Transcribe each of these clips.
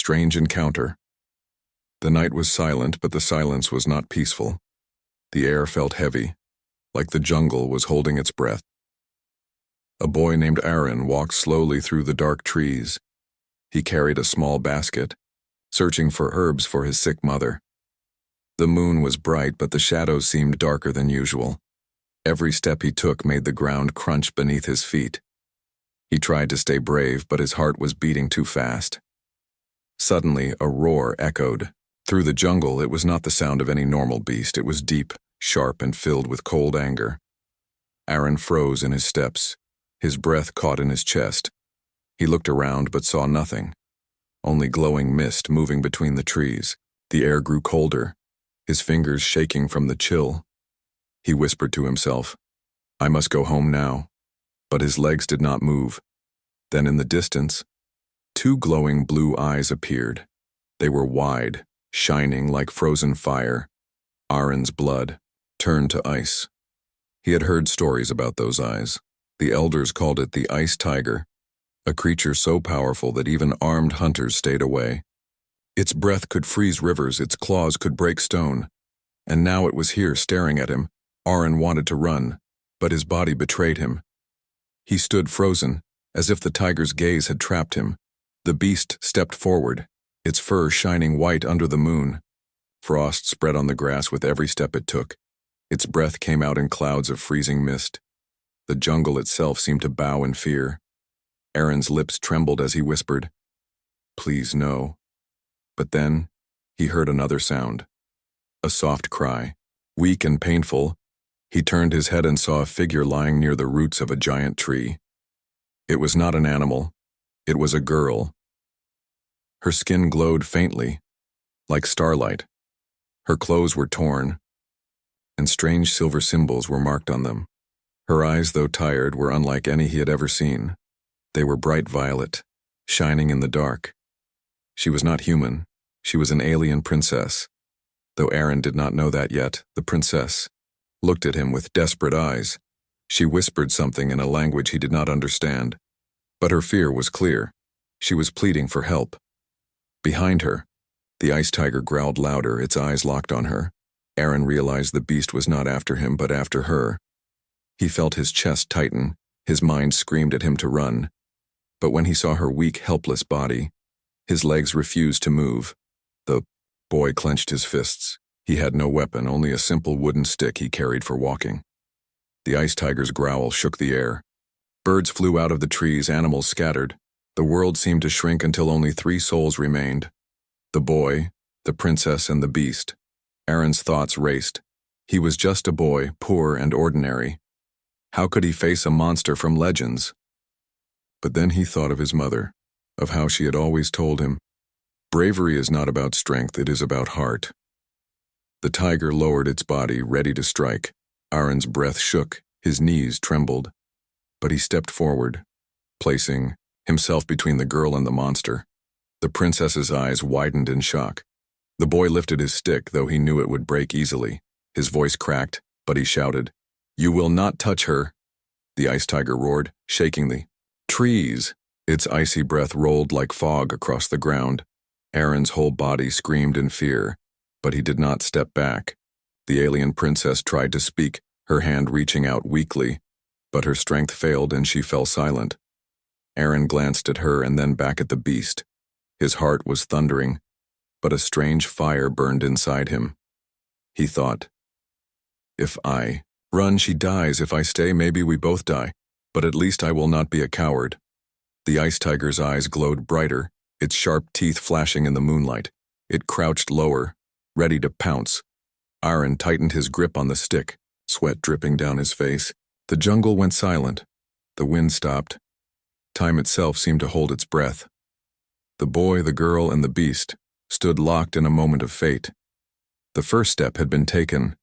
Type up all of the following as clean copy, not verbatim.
strange encounter. The night was silent, but the silence was not peaceful. The air felt heavy, like the jungle was holding its breath. A boy named Aaron walked slowly through the dark trees. He carried a small basket, searching for herbs for his sick mother. The moon was bright, but the shadows seemed darker than usual. Every step he took made the ground crunch beneath his feet. He tried to stay brave, but his heart was beating too fast. Suddenly, a roar echoed. Through the jungle, it was not the sound of any normal beast. It was deep, sharp, and filled with cold anger. Aaron froze in his steps. His breath caught in his chest. He looked around but saw nothing. Only glowing mist moving between the trees. The air grew colder, his fingers shaking from the chill. He whispered to himself, "I must go home now." But his legs did not move. Then in the distance, two glowing blue eyes appeared. They were wide, shining like frozen fire. Aaron's blood turned to ice. He had heard stories about those eyes. The elders called it the ice tiger, a creature so powerful that even armed hunters stayed away. Its breath could freeze rivers, its claws could break stone. And now it was here staring at him. Aaron wanted to run, but his body betrayed him. He stood frozen, as if the tiger's gaze had trapped him. The beast stepped forward, its fur shining white under the moon. Frost spread on the grass with every step it took. Its breath came out in clouds of freezing mist. The jungle itself seemed to bow in fear. Aaron's lips trembled as he whispered, "Please, no." But then, he heard another sound. A soft cry, weak and painful. He turned his head and saw a figure lying near the roots of a giant tree. It was not an animal. It was a girl. Her skin glowed faintly, like starlight. Her clothes were torn, and strange silver symbols were marked on them. Her eyes, though tired, were unlike any he had ever seen. They were bright violet, shining in the dark. She was not human. She was an alien princess. Though Aaron did not know that yet, the princess looked at him with desperate eyes. She whispered something in a language he did not understand. But her fear was clear. She was pleading for help. Behind her, the ice tiger growled louder, its eyes locked on her. Aaron realized the beast was not after him, but after her. He felt his chest tighten. His mind screamed at him to run. But when he saw her weak, helpless body, his legs refused to move. The boy clenched his fists. He had no weapon, only a simple wooden stick he carried for walking. The ice tiger's growl shook the air. Birds flew out of the trees, animals scattered. The world seemed to shrink until only 3 souls remained. The boy, the princess, and the beast. Aaron's thoughts raced. He was just a boy, poor and ordinary. How could he face a monster from legends? But then he thought of his mother, of how she had always told him, "Bravery is not about strength, it is about heart." The tiger lowered its body, ready to strike. Aaron's breath shook, his knees trembled. But he stepped forward, placing himself between the girl and the monster. The princess's eyes widened in shock. The boy lifted his stick, though he knew it would break easily. His voice cracked, but he shouted, "You will not touch her!" The ice tiger roared, shaking the trees. Its icy breath rolled like fog across the ground. Aaron's whole body screamed in fear, but he did not step back. The alien princess tried to speak, her hand reaching out weakly, but her strength failed and she fell silent. Aaron glanced at her and then back at the beast. His heart was thundering, but a strange fire burned inside him. He thought, "If I run, she dies. If I stay, maybe we both die. But at least I will not be a coward." The ice tiger's eyes glowed brighter, its sharp teeth flashing in the moonlight. It crouched lower, ready to pounce. Aaron tightened his grip on the stick, sweat dripping down his face. The jungle went silent. The wind stopped. Time itself seemed to hold its breath. The boy, the girl, and the beast stood locked in a moment of fate. The first step had been taken,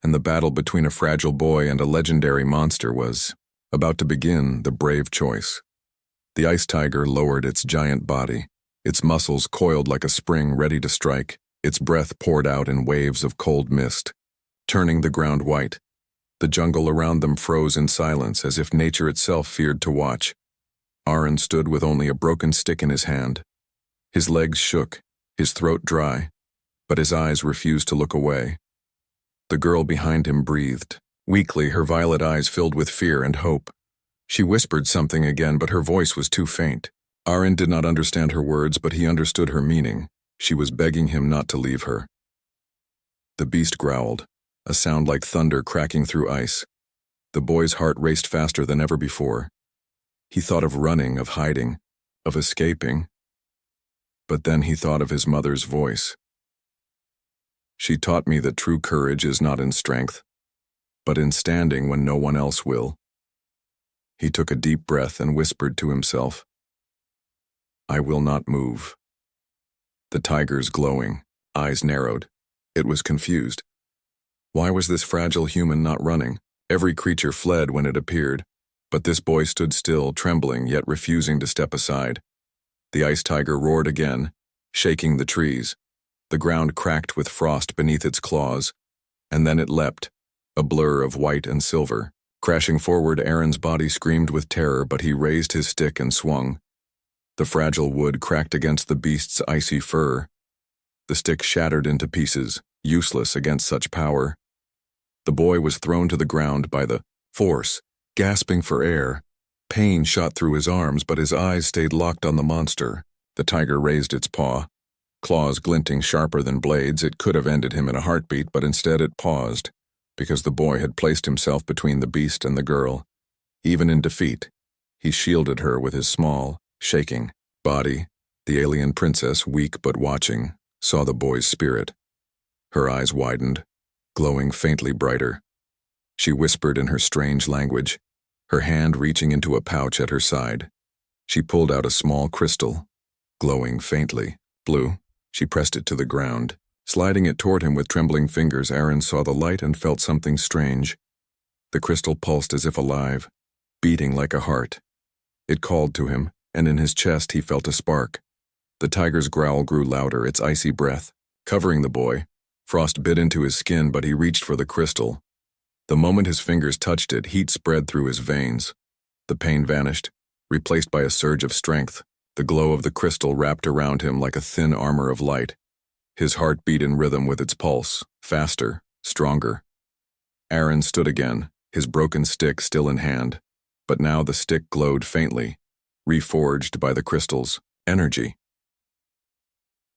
and the battle between a fragile boy and a legendary monster was about to begin. The brave choice. The ice tiger lowered its giant body, its muscles coiled like a spring ready to strike. Its breath poured out in waves of cold mist, turning the ground white. The jungle around them froze in silence, as if nature itself feared to watch. Aaron stood with only a broken stick in his hand. His legs shook, his throat dry, but his eyes refused to look away. The girl behind him breathed. Weakly, her violet eyes filled with fear and hope. She whispered something again, but her voice was too faint. Aaron did not understand her words, but he understood her meaning. She was begging him not to leave her. The beast growled, a sound like thunder cracking through ice. The boy's heart raced faster than ever before. He thought of running, of hiding, of escaping. But then he thought of his mother's voice. She taught me that true courage is not in strength, but in standing when no one else will. He took a deep breath and whispered to himself, "I will not move." The tiger's glowing eyes narrowed. It was confused. Why was this fragile human not running? Every creature fled when it appeared, but this boy stood still, trembling, yet refusing to step aside. The ice tiger roared again, shaking the trees. The ground cracked with frost beneath its claws, and then it leapt, a blur of white and silver. Crashing forward, Aaron's body screamed with terror, but he raised his stick and swung. The fragile wood cracked against the beast's icy fur. The stick shattered into pieces, useless against such power. The boy was thrown to the ground by the force, gasping for air. Pain shot through his arms, but his eyes stayed locked on the monster. The tiger raised its paw, claws glinting sharper than blades. It could have ended him in a heartbeat, but instead it paused, because the boy had placed himself between the beast and the girl. Even in defeat, he shielded her with his small, shaking body. The alien princess, weak but watching, saw the boy's spirit. Her eyes widened, glowing faintly brighter. She whispered in her strange language, her hand reaching into a pouch at her side. She pulled out a small crystal, glowing faintly blue. She pressed it to the ground. Sliding it toward him with trembling fingers, Aaron saw the light and felt something strange. The crystal pulsed as if alive, beating like a heart. It called to him, and in his chest he felt a spark. The tiger's growl grew louder, its icy breath covering the boy. Frost bit into his skin, but he reached for the crystal. The moment his fingers touched it, heat spread through his veins. The pain vanished, replaced by a surge of strength. The glow of the crystal wrapped around him like a thin armor of light. His heart beat in rhythm with its pulse, faster, stronger. Aaron stood again, his broken stick still in hand, but now the stick glowed faintly, reforged by the crystal's energy.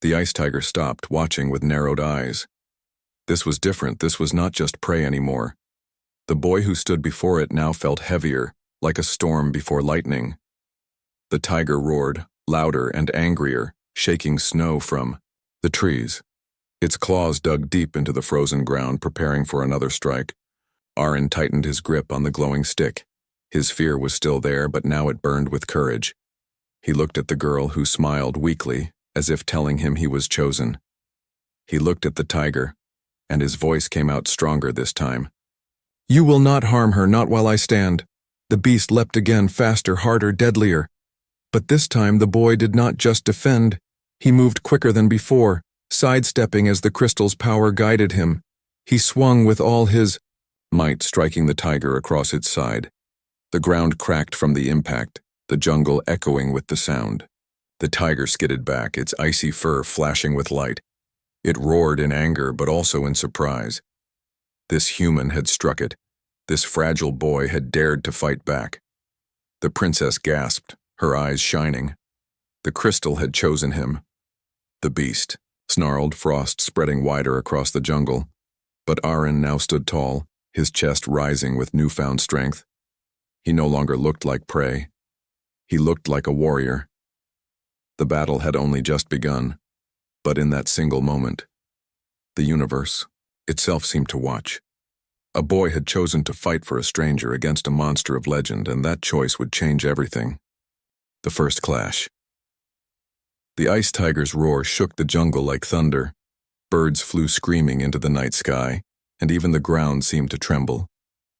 The ice tiger stopped, watching with narrowed eyes. This was different. This was not just prey anymore. The boy who stood before it now felt heavier, like a storm before lightning. The tiger roared, louder and angrier, shaking snow from the trees. Its claws dug deep into the frozen ground, preparing for another strike. Aaron tightened his grip on the glowing stick. His fear was still there, but now it burned with courage. He looked at the girl, who smiled weakly, as if telling him he was chosen. He looked at the tiger, and his voice came out stronger this time. "You will not harm her, not while I stand." The beast leapt again, faster, harder, deadlier. But this time the boy did not just defend. He moved quicker than before, sidestepping as the crystal's power guided him. He swung with all his might, striking the tiger across its side. The ground cracked from the impact, the jungle echoing with the sound. The tiger skidded back, its icy fur flashing with light. It roared in anger, but also in surprise. This human had struck it. This fragile boy had dared to fight back. The princess gasped, her eyes shining. The crystal had chosen him. The beast snarled, frost spreading wider across the jungle. But Aaron now stood tall, his chest rising with newfound strength. He no longer looked like prey. He looked like a warrior. The battle had only just begun, but in that single moment, the universe itself seemed to watch. A boy had chosen to fight for a stranger against a monster of legend, and that choice would change everything. The first clash. The ice tiger's roar shook the jungle like thunder. Birds flew screaming into the night sky, and even the ground seemed to tremble.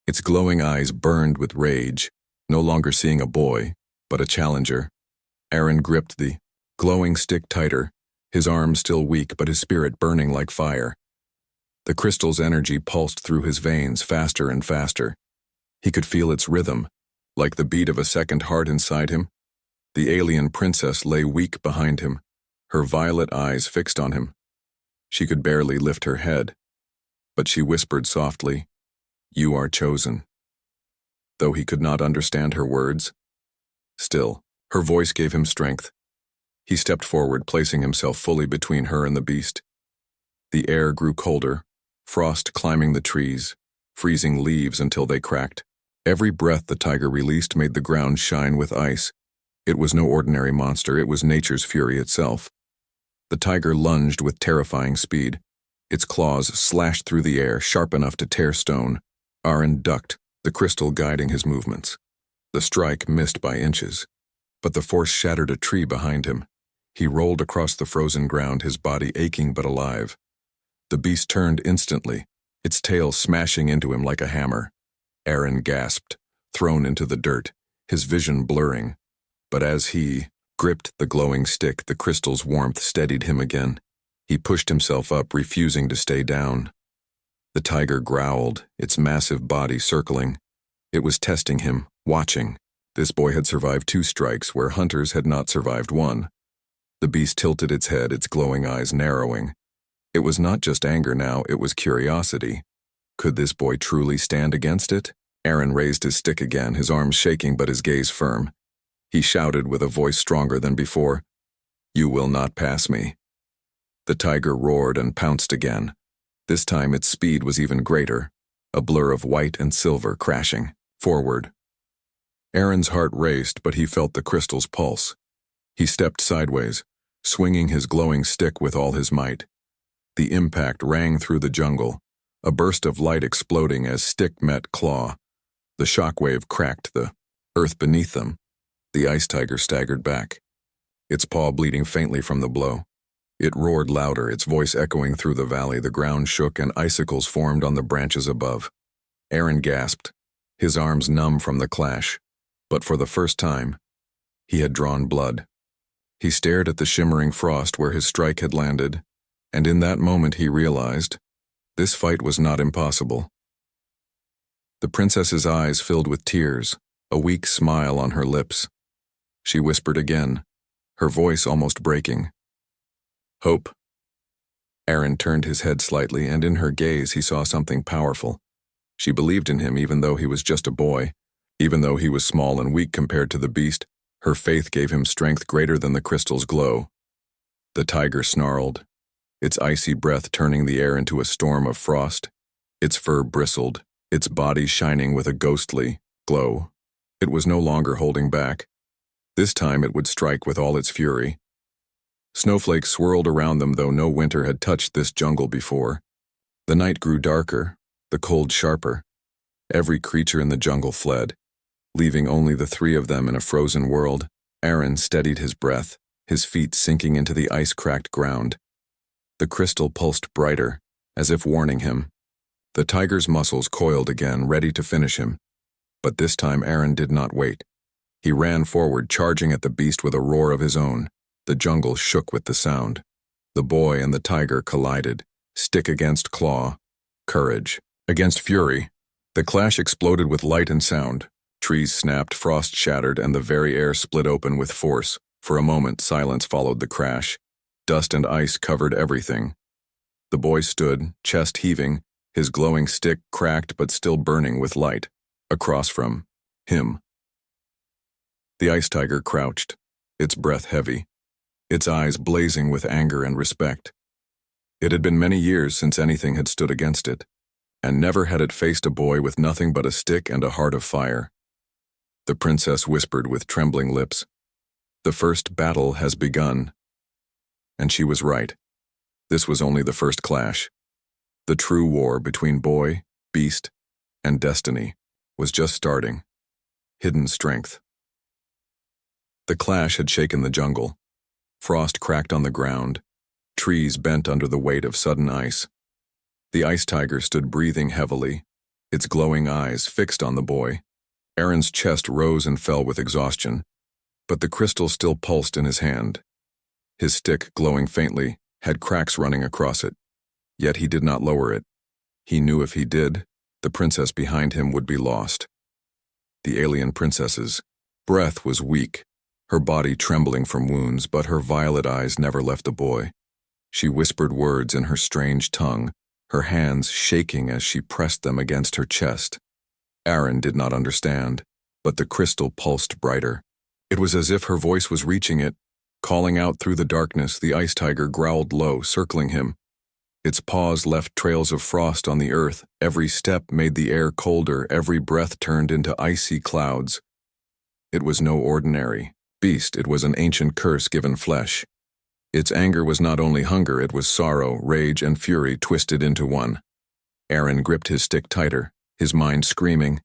Its glowing eyes burned with rage, no longer seeing a boy, but a challenger. Aaron gripped the glowing stick tighter, his arms still weak but his spirit burning like fire. The crystal's energy pulsed through his veins faster and faster. He could feel its rhythm, like the beat of a second heart inside him. The alien princess lay weak behind him, her violet eyes fixed on him. She could barely lift her head, but she whispered softly, "You are chosen." Though he could not understand her words, still, her voice gave him strength. He stepped forward, placing himself fully between her and the beast. The air grew colder, frost climbing the trees, freezing leaves until they cracked. Every breath the tiger released made the ground shine with ice. It was no ordinary monster, it was nature's fury itself. The tiger lunged with terrifying speed. Its claws slashed through the air, sharp enough to tear stone. Aaron ducked, the crystal guiding his movements. The strike missed by inches, but the force shattered a tree behind him. He rolled across the frozen ground, his body aching but alive. The beast turned instantly, its tail smashing into him like a hammer. Aaron gasped, thrown into the dirt, his vision blurring. But as he gripped the glowing stick, the crystal's warmth steadied him again. He pushed himself up, refusing to stay down. The tiger growled, its massive body circling. It was testing him, watching. This boy had survived 2 strikes where hunters had not survived 1. The beast tilted its head, its glowing eyes narrowing. It was not just anger now, it was curiosity. Could this boy truly stand against it? Aaron raised his stick again, his arms shaking but his gaze firm. He shouted with a voice stronger than before, "You will not pass me." The tiger roared and pounced again. This time its speed was even greater, a blur of white and silver crashing forward. Aaron's heart raced, but he felt the crystal's pulse. He stepped sideways, swinging his glowing stick with all his might. The impact rang through the jungle, a burst of light exploding as stick met claw. The shockwave cracked the earth beneath them. The ice tiger staggered back, its paw bleeding faintly from the blow. It roared louder, its voice echoing through the valley. The ground shook and icicles formed on the branches above. Aaron gasped, his arms numb from the clash. But for the first time, he had drawn blood. He stared at the shimmering frost where his strike had landed, and in that moment he realized this fight was not impossible. The princess's eyes filled with tears, a weak smile on her lips. She whispered again, her voice almost breaking, "Hope." Aaron turned his head slightly, and in her gaze he saw something powerful. She believed in him even though he was just a boy. Even though he was small and weak compared to the beast, her faith gave him strength greater than the crystal's glow. The tiger snarled, its icy breath turning the air into a storm of frost. Its fur bristled, its body shining with a ghostly glow. It was no longer holding back. This time it would strike with all its fury. Snowflakes swirled around them, though no winter had touched this jungle before. The night grew darker, the cold sharper. Every creature in the jungle fled, leaving only the 3 of them in a frozen world. Aaron steadied his breath, his feet sinking into the ice-cracked ground. The crystal pulsed brighter, as if warning him. The tiger's muscles coiled again, ready to finish him. But this time Aaron did not wait. He ran forward, charging at the beast with a roar of his own. The jungle shook with the sound. The boy and the tiger collided, stick against claw, courage against fury. The clash exploded with light and sound. Trees snapped, frost shattered, and the very air split open with force. For a moment, silence followed the crash. Dust and ice covered everything. The boy stood, chest heaving, his glowing stick cracked but still burning with light. Across from him, the ice tiger crouched, its breath heavy, its eyes blazing with anger and respect. It had been many years since anything had stood against it, and never had it faced a boy with nothing but a stick and a heart of fire. The princess whispered with trembling lips, "The first battle has begun." And she was right. This was only the first clash. The true war between boy, beast, and destiny was just starting. Hidden strength. The clash had shaken the jungle. Frost cracked on the ground. Trees bent under the weight of sudden ice. The ice tiger stood breathing heavily, its glowing eyes fixed on the boy. Aaron's chest rose and fell with exhaustion, but the crystal still pulsed in his hand. His stick, glowing faintly, had cracks running across it, yet he did not lower it. He knew if he did, the princess behind him would be lost. The alien princess's breath was weak, her body trembling from wounds, but her violet eyes never left the boy. She whispered words in her strange tongue, her hands shaking as she pressed them against her chest. Aaron did not understand, but the crystal pulsed brighter. It was as if her voice was reaching it. Calling out through the darkness, the ice tiger growled low, circling him. Its paws left trails of frost on the earth. Every step made the air colder, every breath turned into icy clouds. It was no ordinary beast, it was an ancient curse given flesh. Its anger was not only hunger, it was sorrow, rage, and fury twisted into one. Aaron gripped his stick tighter, his mind screaming.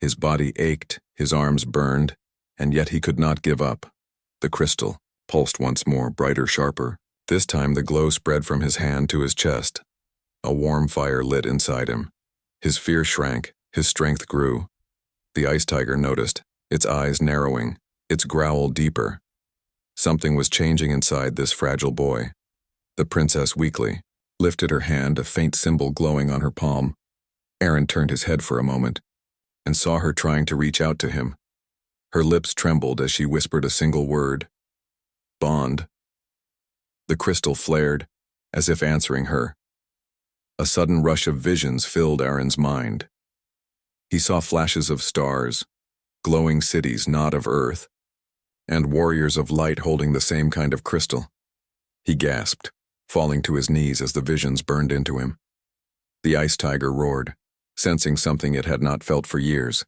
His body ached, his arms burned, and yet he could not give up. The crystal pulsed once more, brighter, sharper. This time the glow spread from his hand to his chest. A warm fire lit inside him. His fear shrank, his strength grew. The ice tiger noticed, its eyes narrowing, its growl deeper. Something was changing inside this fragile boy. The princess weakly lifted her hand, a faint symbol glowing on her palm. Aaron turned his head for a moment and saw her trying to reach out to him. Her lips trembled as she whispered a single word. Bond. The crystal flared, as if answering her. A sudden rush of visions filled Aaron's mind. He saw flashes of stars, glowing cities not of earth, and warriors of light holding the same kind of crystal. He gasped, falling to his knees as the visions burned into him. The ice tiger roared, sensing something it had not felt for years.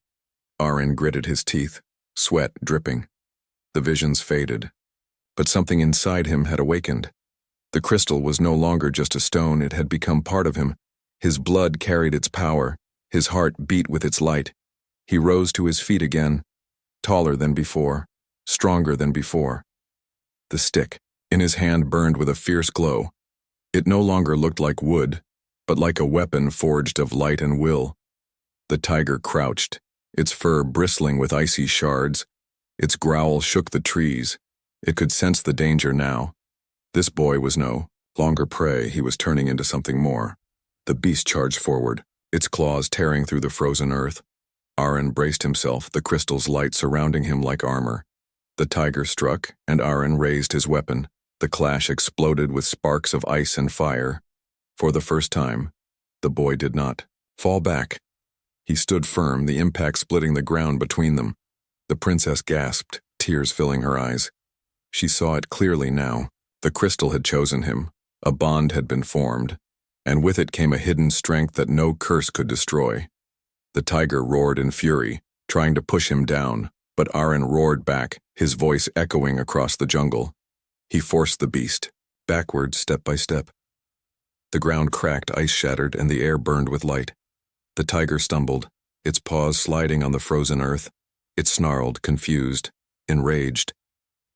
Aaron gritted his teeth, sweat dripping. The visions faded, but something inside him had awakened. The crystal was no longer just a stone, it had become part of him. His blood carried its power, his heart beat with its light. He rose to his feet again, taller than before, stronger than before. The stick in his hand burned with a fierce glow. It no longer looked like wood, but like a weapon forged of light and will. The tiger crouched, its fur bristling with icy shards. Its growl shook the trees. It could sense the danger now. This boy was no longer prey, he was turning into something more. The beast charged forward, its claws tearing through the frozen earth. Aaron braced himself, the crystal's light surrounding him like armor. The tiger struck, and Aaron raised his weapon. The clash exploded with sparks of ice and fire. For the first time, the boy did not fall back. He stood firm, the impact splitting the ground between them. The princess gasped, tears filling her eyes. She saw it clearly now. The crystal had chosen him. A bond had been formed, and with it came a hidden strength that no curse could destroy. The tiger roared in fury, trying to push him down, but Aaron roared back, his voice echoing across the jungle. He forced the beast, backward, step by step. The ground cracked, ice shattered, and the air burned with light. The tiger stumbled, its paws sliding on the frozen earth. It snarled, confused, enraged.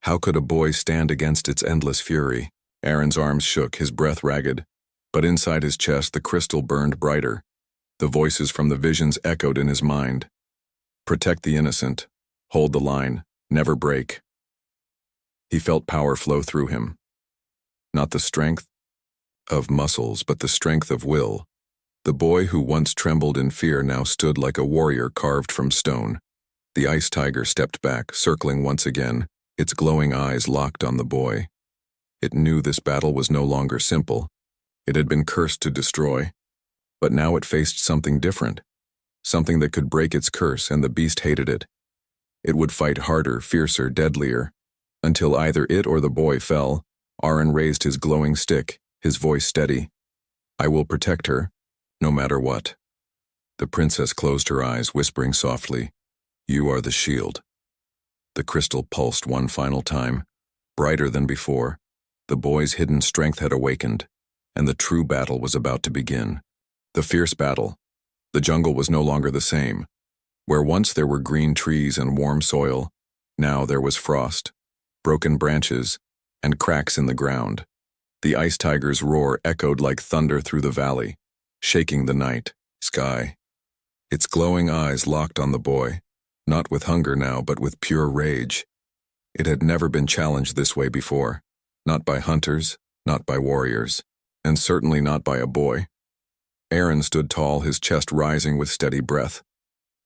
How could a boy stand against its endless fury? Aaron's arms shook, his breath ragged, but inside his chest the crystal burned brighter. The voices from the visions echoed in his mind. Protect the innocent. Hold the line. Never break. He felt power flow through him. Not the strength of muscles, but the strength of will. The boy who once trembled in fear now stood like a warrior carved from stone. The ice tiger stepped back, circling once again, its glowing eyes locked on the boy. It knew this battle was no longer simple. It had been cursed to destroy. But now it faced something different, something that could break its curse, and the beast hated it. It would fight harder, fiercer, deadlier, until either it or the boy fell. Aaron raised his glowing stick, his voice steady. I will protect her, no matter what. The princess closed her eyes, whispering softly, You are the shield. The crystal pulsed one final time, brighter than before. The boy's hidden strength had awakened, and the true battle was about to begin. The fierce battle. The jungle was no longer the same. Where once there were green trees and warm soil, now there was frost, broken branches, and cracks in the ground. The ice tiger's roar echoed like thunder through the valley, shaking the night sky. Its glowing eyes locked on the boy, not with hunger now, but with pure rage. It had never been challenged this way before, not by hunters, not by warriors, and certainly not by a boy. Aaron stood tall, his chest rising with steady breath.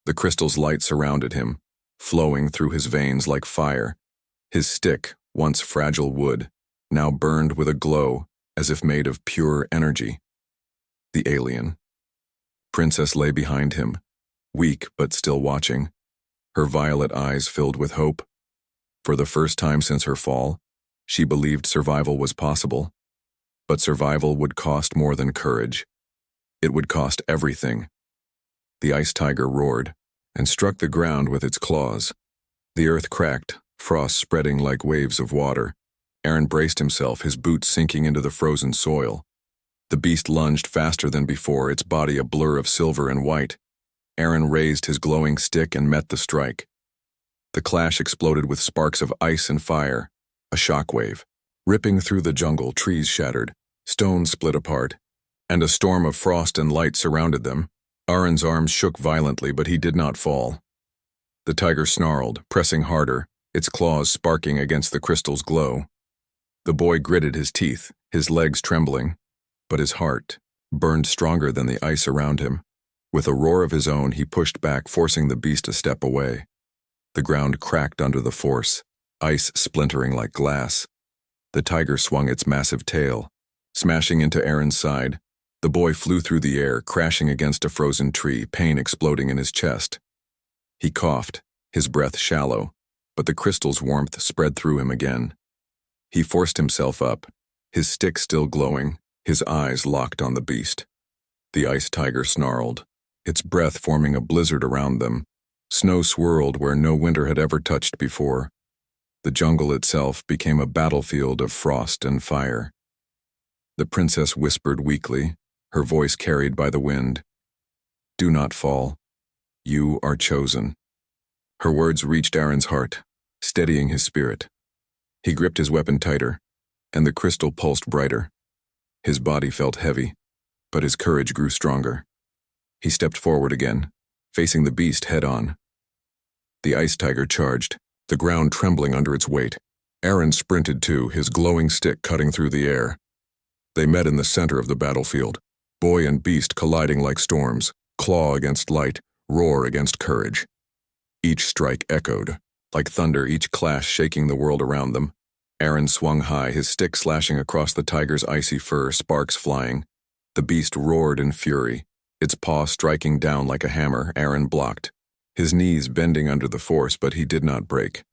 The crystal's light surrounded him, flowing through his veins like fire. His stick, once fragile wood, now burned with a glow as if made of pure energy. The alien. Princess lay behind him, weak but still watching, her violet eyes filled with hope. For the first time since her fall, she believed survival was possible. But survival would cost more than courage. It would cost everything. The ice tiger roared and struck the ground with its claws. The earth cracked, frost spreading like waves of water. Aaron braced himself, his boots sinking into the frozen soil. The beast lunged faster than before, its body a blur of silver and white. Aaron raised his glowing stick and met the strike. The clash exploded with sparks of ice and fire, a shockwave. Ripping through the jungle, trees shattered, stones split apart, and a storm of frost and light surrounded them. Aaron's arms shook violently, but he did not fall. The tiger snarled, pressing harder, its claws sparking against the crystal's glow. The boy gritted his teeth, his legs trembling, but his heart burned stronger than the ice around him. With a roar of his own, he pushed back, forcing the beast a step away. The ground cracked under the force, ice splintering like glass. The tiger swung its massive tail, smashing into Aaron's side. The boy flew through the air, crashing against a frozen tree, pain exploding in his chest. He coughed, his breath shallow, but the crystal's warmth spread through him again. He forced himself up, his stick still glowing, his eyes locked on the beast. The ice tiger snarled, its breath forming a blizzard around them. Snow swirled where no winter had ever touched before. The jungle itself became a battlefield of frost and fire. The princess whispered weakly, her voice carried by the wind. "Do not fall. You are chosen." Her words reached Aaron's heart, steadying his spirit. He gripped his weapon tighter, and the crystal pulsed brighter. His body felt heavy, but his courage grew stronger. He stepped forward again, facing the beast head-on. The ice tiger charged, the ground trembling under its weight. Aaron sprinted too, his glowing stick cutting through the air. They met in the center of the battlefield, boy and beast colliding like storms, claw against light, roar against courage. Each strike echoed, like thunder, each clash shaking the world around them. Aaron swung high, his stick slashing across the tiger's icy fur, sparks flying. The beast roared in fury, its paw striking down like a hammer. Aaron blocked, his knees bending under the force, but he did not break.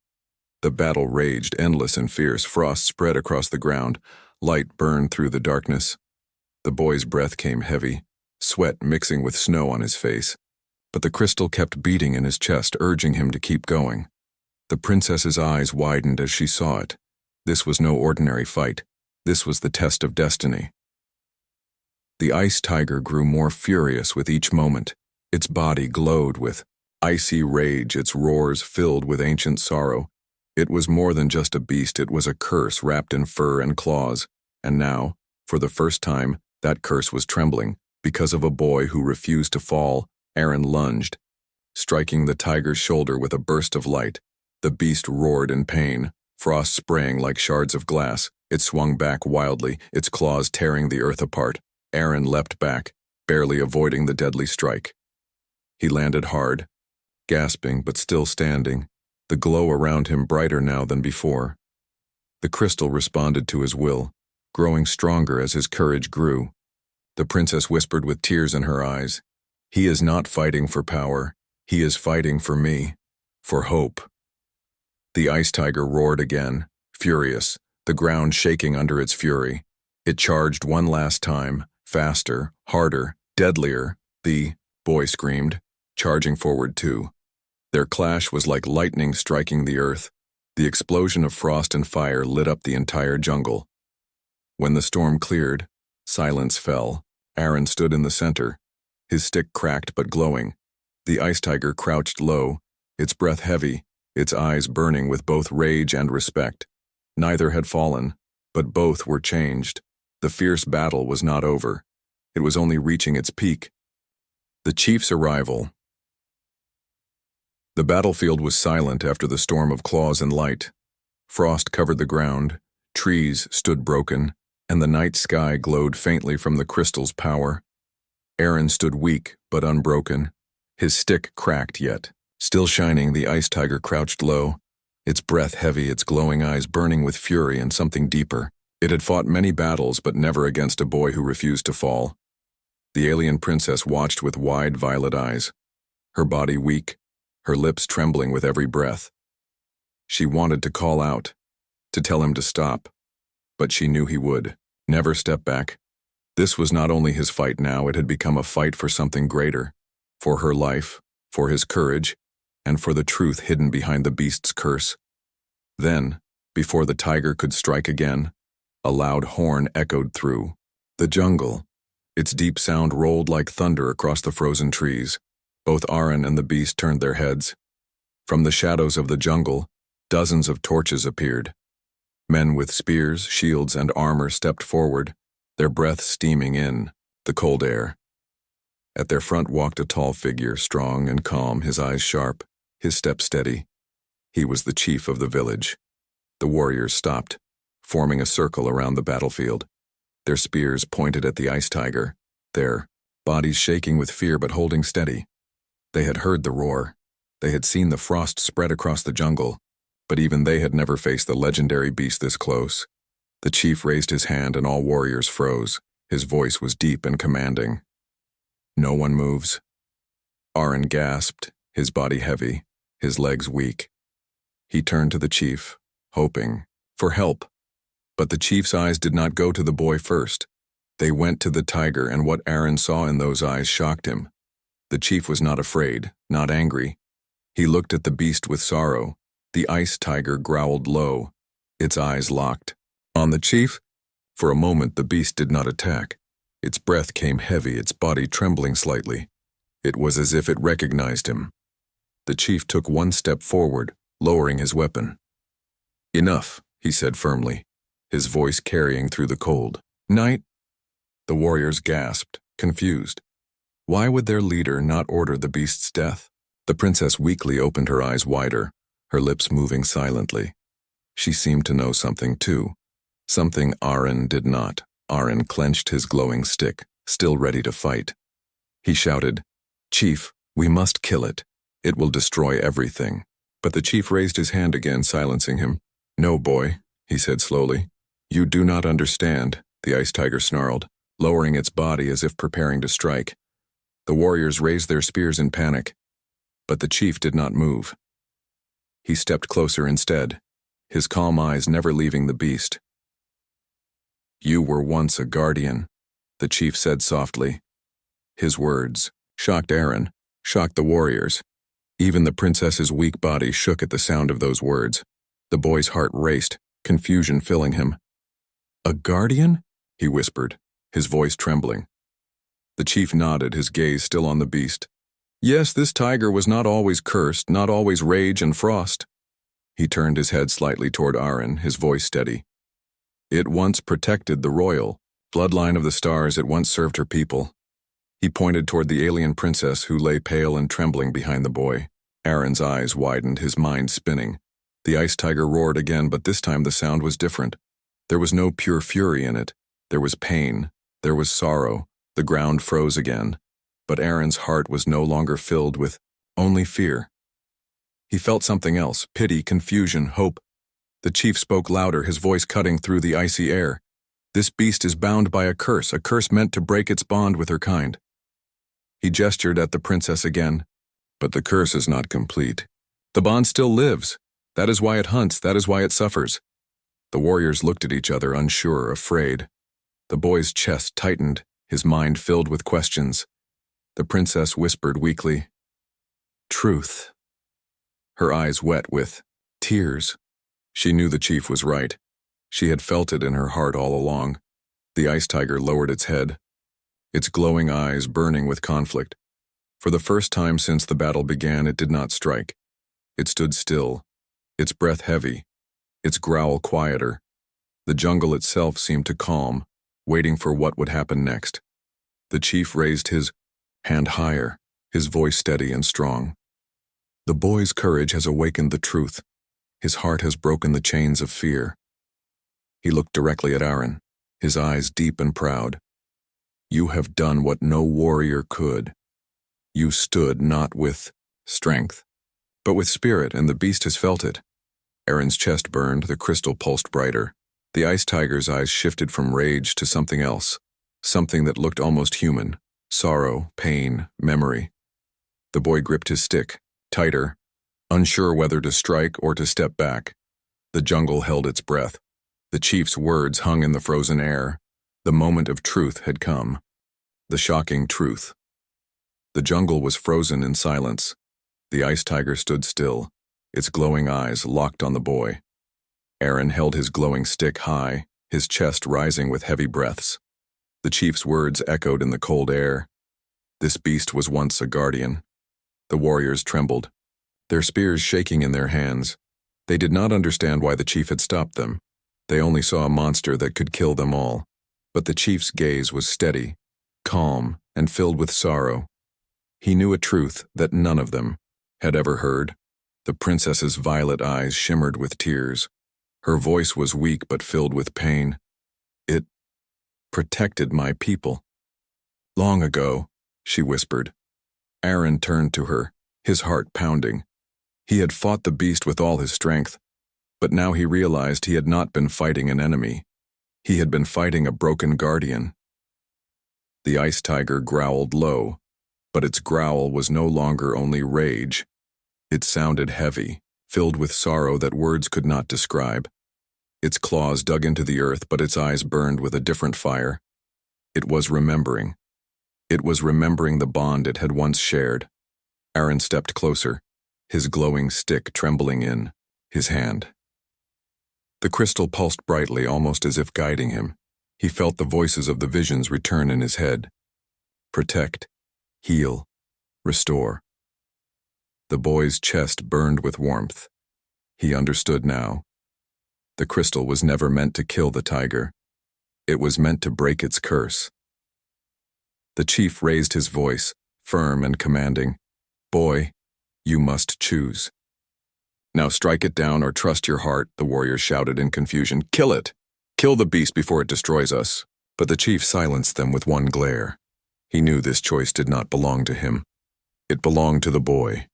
The battle raged, endless and fierce. Frost spread across the ground, light burned through the darkness. The boy's breath came heavy, sweat mixing with snow on his face. But the crystal kept beating in his chest, urging him to keep going. The princess's eyes widened as she saw it. This was no ordinary fight. This was the test of destiny. The ice tiger grew more furious with each moment. Its body glowed with icy rage, its roars filled with ancient sorrow. It was more than just a beast, it was a curse wrapped in fur and claws. And now, for the first time, that curse was trembling. Because of a boy who refused to fall, Aaron lunged, striking the tiger's shoulder with a burst of light. The beast roared in pain, frost spraying like shards of glass. It swung back wildly, its claws tearing the earth apart. Aaron leapt back, barely avoiding the deadly strike. He landed hard, gasping but still standing, the glow around him brighter now than before. The crystal responded to his will, growing stronger as his courage grew. The princess whispered with tears in her eyes, "He is not fighting for power. He is fighting for me, for hope." The ice tiger roared again, furious, the ground shaking under its fury. It charged one last time, faster, harder, deadlier. The boy screamed, charging forward too. Their clash was like lightning striking the earth. The explosion of frost and fire lit up the entire jungle. When the storm cleared, silence fell. Aaron stood in the center, his stick cracked but glowing. The ice tiger crouched low, its breath heavy, its eyes burning with both rage and respect. Neither had fallen, but both were changed. The fierce battle was not over. It was only reaching its peak. The chief's arrival. The battlefield was silent after the storm of claws and light. Frost covered the ground, trees stood broken, and the night sky glowed faintly from the crystal's power. Aaron stood weak but unbroken, his stick cracked yet. Still shining, the ice tiger crouched low, its breath heavy, its glowing eyes burning with fury and something deeper. It had fought many battles, but never against a boy who refused to fall. The alien princess watched with wide violet eyes, her body weak, her lips trembling with every breath. She wanted to call out, to tell him to stop, but she knew he would never step back. This was not only his fight now, it had become a fight for something greater, for her life, for his courage, and for the truth hidden behind the beast's curse. Then, before the tiger could strike again, a loud horn echoed through the jungle. Its deep sound rolled like thunder across the frozen trees. Both Aaron and the beast turned their heads. From the shadows of the jungle, dozens of torches appeared. Men with spears, shields, and armor stepped forward, their breath steaming in the cold air. At their front walked a tall figure, strong and calm, his eyes sharp, his step steady. He was the chief of the village. The warriors stopped, forming a circle around the battlefield. Their spears pointed at the ice tiger, their bodies shaking with fear but holding steady. They had heard the roar. They had seen the frost spread across the jungle, but even they had never faced the legendary beast this close. The chief raised his hand and all warriors froze. His voice was deep and commanding. "No one moves." Aaron gasped, his body heavy, his legs weak. He turned to the chief, hoping for help. But the chief's eyes did not go to the boy first. They went to the tiger, and what Aaron saw in those eyes shocked him. The chief was not afraid, not angry. He looked at the beast with sorrow. The ice tiger growled low, its eyes locked on the chief. For a moment the beast did not attack. Its breath came heavy, its body trembling slightly. It was as if it recognized him. The chief took one step forward, lowering his weapon. "Enough," he said firmly, his voice carrying through the cold. "Knight?" The warriors gasped, confused. Why would their leader not order the beast's death? The princess weakly opened her eyes wider, her lips moving silently. She seemed to know something too, something Aaron did not. Aaron clenched his glowing stick, still ready to fight. He shouted, "Chief, we must kill it. It will destroy everything." But the chief raised his hand again, silencing him. "No, boy," he said slowly. "You do not understand," the ice tiger snarled, lowering its body as if preparing to strike. The warriors raised their spears in panic, but the chief did not move. He stepped closer instead, his calm eyes never leaving the beast. "You were once a guardian," the chief said softly. His words shocked Aaron, shocked the warriors. Even the princess's weak body shook at the sound of those words. The boy's heart raced, confusion filling him. "A guardian?" he whispered, his voice trembling. The chief nodded, his gaze still on the beast. "Yes, this tiger was not always cursed, not always rage and frost." He turned his head slightly toward Aaron, his voice steady. "It once protected the royal bloodline of the stars. It once served her people." He pointed toward the alien princess who lay pale and trembling behind the boy. Aaron's eyes widened, his mind spinning. The ice tiger roared again, but this time the sound was different. There was no pure fury in it. There was pain. There was sorrow. The ground froze again. But Aaron's heart was no longer filled with only fear. He felt something else, pity, confusion, hope. The chief spoke louder, his voice cutting through the icy air. "This beast is bound by a curse meant to break its bond with her kind." He gestured at the princess again. "But the curse is not complete. The bond still lives. That is why it hunts, that is why it suffers." The warriors looked at each other, unsure, afraid. The boy's chest tightened, his mind filled with questions. The princess whispered weakly, "Truth." Her eyes wet with tears. She knew the chief was right. She had felt it in her heart all along. The ice tiger lowered its head, its glowing eyes burning with conflict. For the first time since the battle began, it did not strike. It stood still, its breath heavy, its growl quieter. The jungle itself seemed to calm, waiting for what would happen next. The chief raised his hand higher, his voice steady and strong. "The boy's courage has awakened the truth. His heart has broken the chains of fear." He looked directly at Aaron, his eyes deep and proud. "You have done what no warrior could. You stood not with strength, but with spirit, and the beast has felt it. Aaron's chest burned, the crystal pulsed brighter. The ice tiger's eyes shifted from rage to something else, something that looked almost human. Sorrow, pain, memory. The boy gripped his stick, tighter, unsure whether to strike or to step back. The jungle held its breath. The chief's words hung in the frozen air. The moment of truth had come. The shocking truth. The jungle was frozen in silence. The ice tiger stood still, its glowing eyes locked on the boy. Aaron held his glowing stick high, his chest rising with heavy breaths. The chief's words echoed in the cold air. This beast was once a guardian. The warriors trembled, their spears shaking in their hands. They did not understand why the chief had stopped them. They only saw a monster that could kill them all. But the chief's gaze was steady, calm, and filled with sorrow. He knew a truth that none of them had ever heard. The princess's violet eyes shimmered with tears. Her voice was weak but filled with pain. It protected my people. Long ago, she whispered. Aaron turned to her, his heart pounding. He had fought the beast with all his strength, but now he realized he had not been fighting an enemy. He had been fighting a broken guardian. The ice tiger growled low, but its growl was no longer only rage. It sounded heavy, filled with sorrow that words could not describe. Its claws dug into the earth, but its eyes burned with a different fire. It was remembering. It was remembering the bond it had once shared. Aaron stepped closer, his glowing stick trembling in his hand. The crystal pulsed brightly, almost as if guiding him. He felt the voices of the visions return in his head. Protect, heal, restore. The boy's chest burned with warmth. He understood now. The crystal was never meant to kill the tiger. It was meant to break its curse. The chief raised his voice, firm and commanding. Boy, you must choose. Now strike it down or trust your heart, the warriors shouted in confusion. Kill it! Kill the beast before it destroys us. But the chief silenced them with one glare. He knew this choice did not belong to him. It belonged to the boy.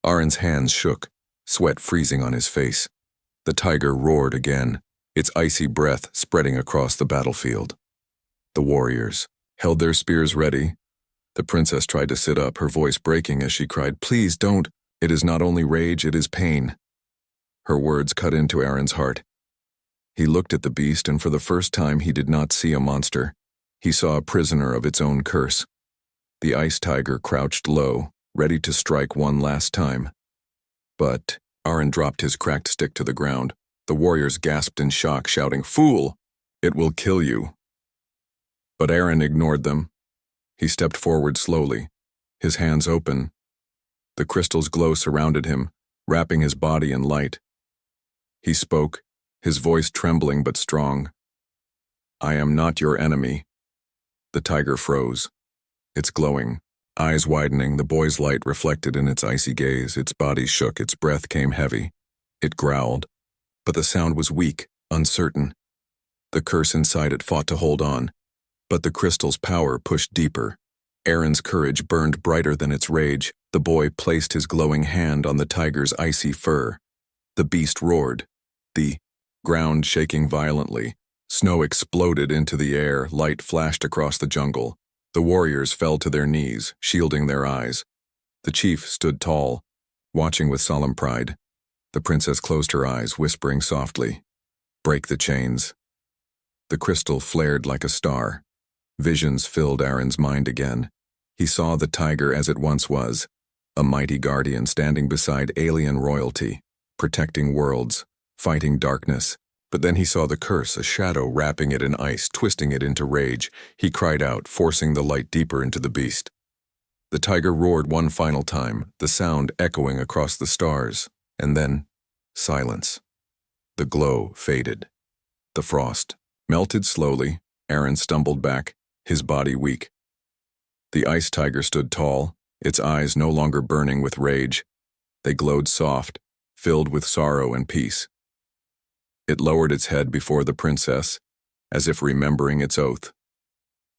Aaron's hands shook, sweat freezing on his face. The tiger roared again, its icy breath spreading across the battlefield. The warriors held their spears ready. The princess tried to sit up, her voice breaking as she cried, Please don't. It is not only rage, it is pain. Her words cut into Aaron's heart. He looked at the beast, and for the first time he did not see a monster. He saw a prisoner of its own curse. The ice tiger crouched low, ready to strike one last time. But Aaron dropped his cracked stick to the ground. The warriors gasped in shock, shouting, Fool! It will kill you. But Aaron ignored them. He stepped forward slowly, his hands open. The crystal's glow surrounded him, wrapping his body in light. He spoke, his voice trembling but strong. I am not your enemy. The tiger froze, its glowing eyes widening, the boy's light reflected in its icy gaze. Its body shook, its breath came heavy. It growled, but the sound was weak, uncertain. The curse inside it fought to hold on, but the crystal's power pushed deeper. Aaron's courage burned brighter than its rage. The boy placed his glowing hand on the tiger's icy fur. The beast roared, the ground shaking violently. Snow exploded into the air, light flashed across the jungle. The warriors fell to their knees, shielding their eyes. The chief stood tall, watching with solemn pride. The princess closed her eyes, whispering softly, Break the chains. The crystal flared like a star. Visions filled Aaron's mind again. He saw the tiger as it once was, a mighty guardian standing beside alien royalty, protecting worlds, fighting darkness. But then he saw the curse, a shadow wrapping it in ice, twisting it into rage. He cried out, forcing the light deeper into the beast. The tiger roared one final time, the sound echoing across the stars, and then silence. The glow faded. The frost melted slowly. Aaron stumbled back, his body weak. The ice tiger stood tall, its eyes no longer burning with rage. They glowed soft, filled with sorrow and peace. It lowered its head before the princess, as if remembering its oath.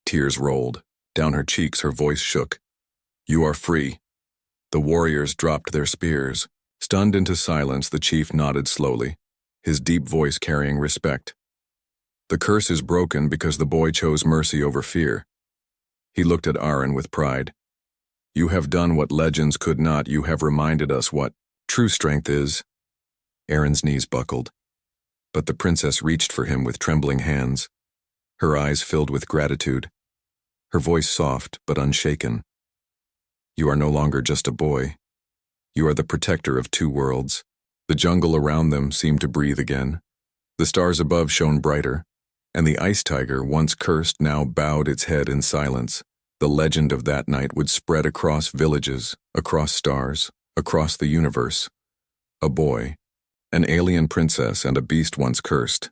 Tears rolled down her cheeks, her voice shook. You are free. The warriors dropped their spears, Stunned into silence, the chief nodded slowly, his deep voice carrying respect. The curse is broken because the boy chose mercy over fear. He looked at Aaron with pride. You have done what legends could not. You have reminded us what true strength is. Aaron's knees buckled, but the princess reached for him with trembling hands, her eyes filled with gratitude, her voice soft but unshaken. You are no longer just a boy. You are the protector of two worlds. The jungle around them seemed to breathe again. The stars above shone brighter, and the ice tiger, once cursed, now bowed its head in silence. The legend of that night would spread across villages, across stars, across the universe. A boy, an alien princess, and a beast once cursed.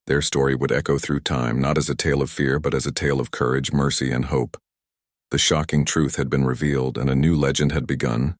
Their story would echo through time, not as a tale of fear, but as a tale of courage, mercy, and hope. The shocking truth had been revealed, and a new legend had begun.